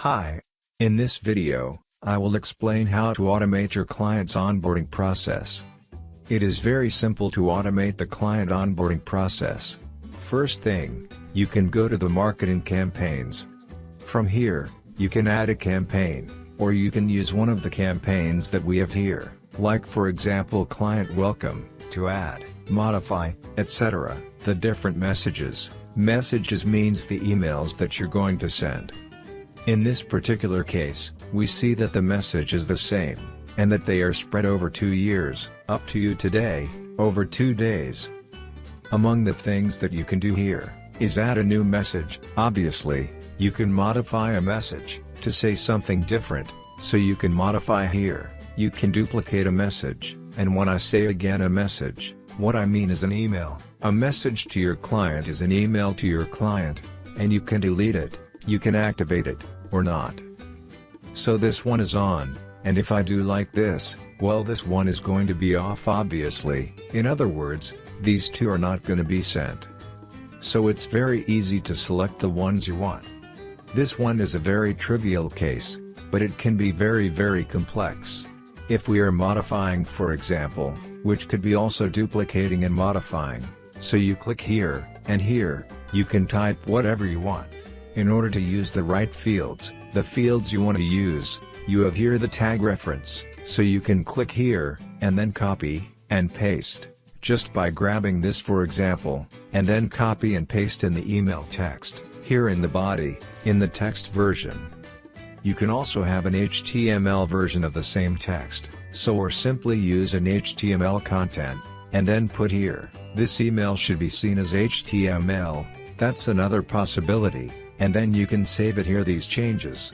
Hi. In this video, I will explain how to automate your client's onboarding process. It is very simple to automate the client onboarding process. First thing, you can go to the marketing campaigns. From here, you can add a campaign, or you can use one of the campaigns that we have here, like for example client welcome, to add, modify, etc., the different messages. Messages means the emails that you're going to send. In this particular case, we see that the message is the same, and that they are spread over 2 years, up to you today, over 2 days. Among the things that you can do here, is add a new message. Obviously, you can modify a message, to say something different, so you can modify here. You can duplicate a message, and when I say again a message, what I mean is an email. A message to your client is an email to your client, and you can delete it, you can activate it, or not. So this one is on, and if I do like this, well, this one is going to be off obviously. In other words, these two are not going to be sent. So it's very easy to select the ones you want. This one is a very trivial case, but it can be very complex. If we are modifying, for example, which could be also duplicating and modifying, so you click here, and here, you can type whatever you want. In order to use the right fields, the fields you want to use, you have here the tag reference, so you can click here, and then copy, and paste, just by grabbing this for example, and then copy and paste in the email text, here in the body, in the text version. You can also have an HTML version of the same text, or simply use an HTML content, and then put here, this email should be seen as HTML, that's another possibility, and then you can save it here these changes.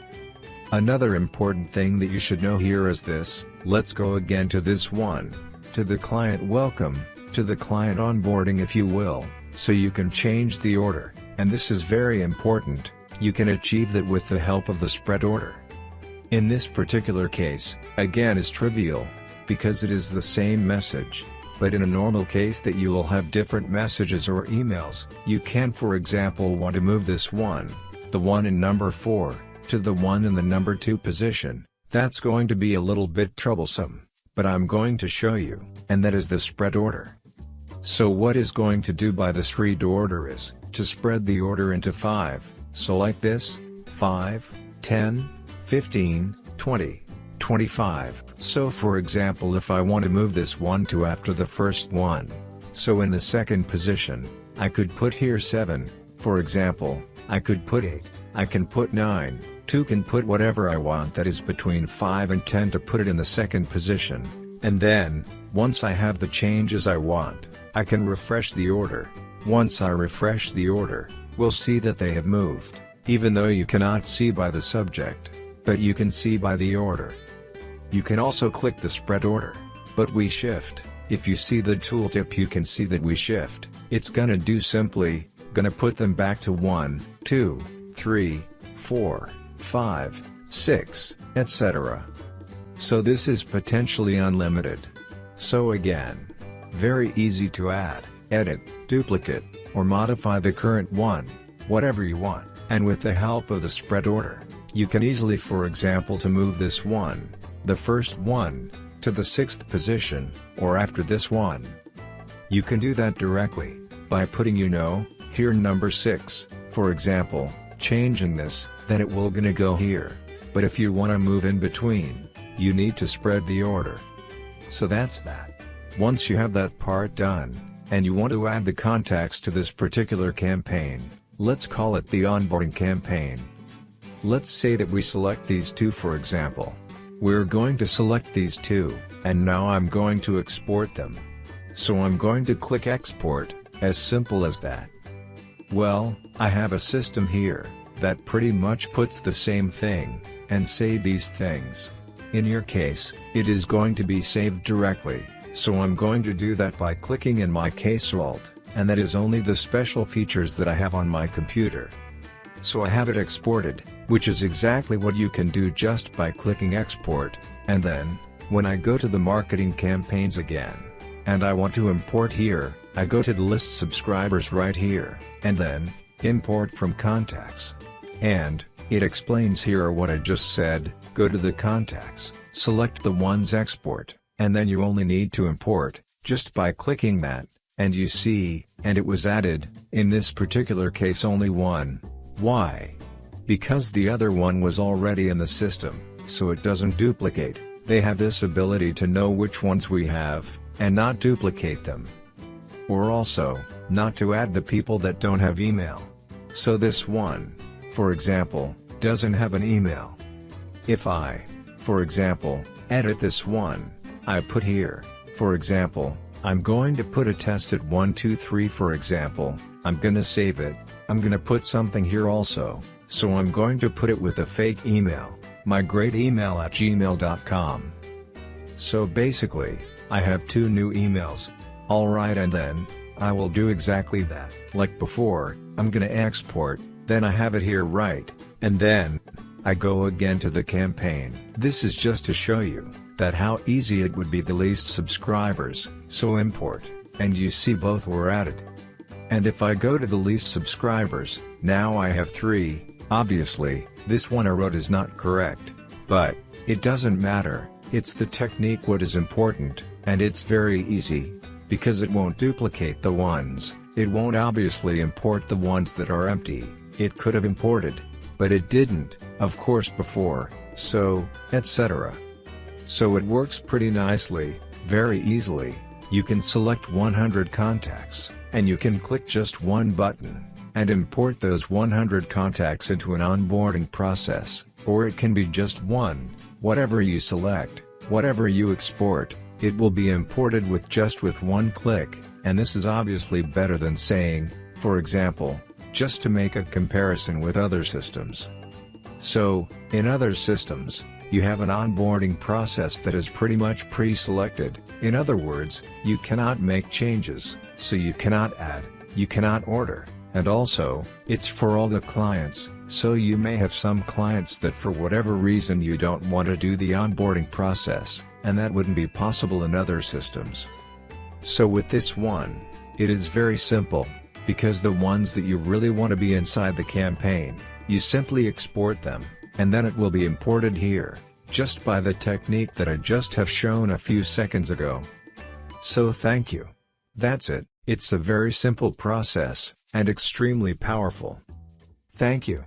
Another important thing that you should know here is this. Let's go again to this one, to the client welcome, to the client onboarding if you will, so you can change the order, and this is very important. You can achieve that with the help of the spread order. In this particular case, again is trivial, because it is the same message, but in a normal case that you will have different messages or emails. You can for example want to move this one, the one in number 4, to the one in the number 2 position. That's going to be a little bit troublesome, but I'm going to show you, and that is the spread order. So what is going to do by the spread order is, to spread the order into 5. So like this, 5, 10, 15, 20, 25. So for example if I want to move this one to after the first one, so in the second position, I could put here 7, for example, I could put 8, I can put 9, 2 can put whatever I want that is between 5 and 10 to put it in the second position, and then, once I have the changes I want, I can refresh the order. Once I refresh the order, we'll see that they have moved, even though you cannot see by the subject, but you can see by the order. You can also click the spread order, but we shift. If you see the tooltip you can see that we shift, it's gonna do simply, gonna put them back to 1, 2, 3, 4, 5, 6, etc. So this is potentially unlimited. So again, very easy to add, edit, duplicate, or modify the current one, whatever you want, and with the help of the spread order, you can easily for example to move this one, the first one, to the 6th position, or after this one. You can do that directly, by putting here number 6, for example, changing this, then it will gonna go here. But if you wanna move in between, you need to spread the order. So that's that. Once you have that part done, and you want to add the contacts to this particular campaign, let's call it the onboarding campaign. Let's say that we select these two for example. We're going to select these two, and now I'm going to export them. So I'm going to click export, as simple as that. Well, I have a system here, that pretty much puts the same thing, and save these things. In your case, it is going to be saved directly, so I'm going to do that by clicking in my case Alt, and that is only the special features that I have on my computer. So I have it exported, which is exactly what you can do just by clicking export, and then, when I go to the marketing campaigns again, and I want to import here, I go to the list subscribers right here, and then, import from contacts. And, It explains here what I just said. Go to the contacts, select the ones export, and then you only need to import, just by clicking that, and you see, and it was added, in this particular case only one. Why? Because the other one was already in the system, so it doesn't duplicate. They have this ability to know which ones we have, and not duplicate them. Or also, not to add the people that don't have email. So this one, for example, doesn't have an email. If I, for example, edit this one, I put here, for example, I'm going to put a test at 123 for example, I'm gonna save it, I'm gonna put something here also, so I'm going to put it with a fake email, mygreatemail@gmail.com. So basically, I have two new emails. Alright, and then, I will do exactly that. Like before, I'm gonna export, then I have it here right, and then, I go again to the campaign. This is just to show you, that how easy it would be the least subscribers, so import, and you see both were added. And if I go to the least subscribers, now I have 3, obviously, this one I wrote is not correct, but, it doesn't matter, it's the technique what is important, and it's very easy, because it won't duplicate the ones, it won't obviously import the ones that are empty, it could have imported, but it didn't, of course before, so, etc. So it works pretty nicely, very easily. You can select 100 contacts, and you can click just one button, and import those 100 contacts into an onboarding process, or it can be just one, whatever you select, whatever you export, it will be imported with just one click, and this is obviously better than saying, for example, just to make a comparison with other systems. So, in other systems, you have an onboarding process that is pretty much pre-selected, in other words, you cannot make changes, so you cannot add, you cannot order, and also, it's for all the clients, so you may have some clients that for whatever reason you don't want to do the onboarding process, and that wouldn't be possible in other systems. So with this one, it is very simple, because the ones that you really want to be inside the campaign, you simply export them, and then it will be imported here, just by the technique that I just have shown a few seconds ago. So thank you. That's it, it's a very simple process, and extremely powerful. Thank you.